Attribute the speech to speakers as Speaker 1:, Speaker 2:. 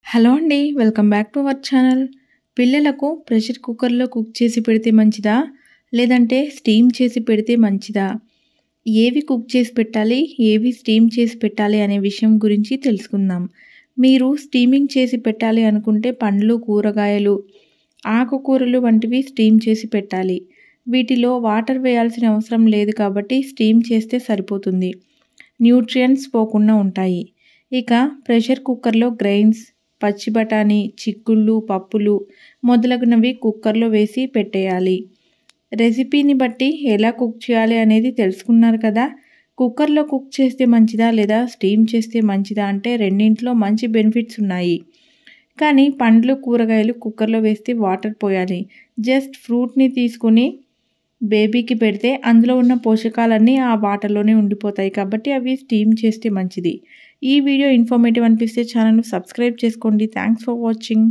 Speaker 1: Hello అండి. Welcome back to our channel. పిల్లలకు pressure కుక్కర్‌లో కుక్ చేసి పెడితే మంచిదా? లేదంటే స్టీమ్ చేసి పెడితే మంచిదా? ఏవి కుక్ చేసి పెట్టాలి? ఏవి స్టీమ్ చేసి పెట్టాలి అనే విషయం గురించి తెలుసుకుందాం. మీరు స్టీమింగ్ చేసి పెట్టాలి అనుకుంటే పండ్లు, కూరగాయలు, ఆకుకూరలు వంటివి స్టీమ్ చేసి పెట్టాలి. వీటిలో వాటర్ వేయాల్సిన అవసరం లేదు కాబట్టి స్టీమ్ చేస్తే సరిపోతుంది. న్యూట్రియంట్స్ పోకుండా ఉంటాయి. ఇక ప్రెషర్ కుక్కర్‌లో గ్రెయిన్స్, పచ్చి బఠానీ, చిక్కుళ్ళు, పప్పులు మొదలగునవి కుక్కర్లో వేసి పెట్టేయాలి. రెసిపీని బట్టి ఎలా కుక్ చేయాలి అనేది తెలుసుకున్నారు కదా. కుక్కర్లో కుక్ చేస్తే మంచిదా లేదా స్టీమ్ చేస్తే మంచిదా అంటే రెండింటిలో మంచి బెనిఫిట్స్ ఉన్నాయి. కానీ పండ్లు, కూరగాయలు కుక్కర్లో వేస్తే వాటర్ పోయాలి. జస్ట్ ఫ్రూట్ని తీసుకుని బేబీకి పెడితే అందులో ఉన్న పోషకాలన్నీ ఆ వాటర్లోనే ఉండిపోతాయి కాబట్టి అవి స్టీమ్ చేస్తే మంచిది. ఈ వీడియో ఇన్ఫర్మేటివ్ అనిపిస్తే ఛానల్ను సబ్స్క్రైబ్ చేసుకోండి. Thanks for watching.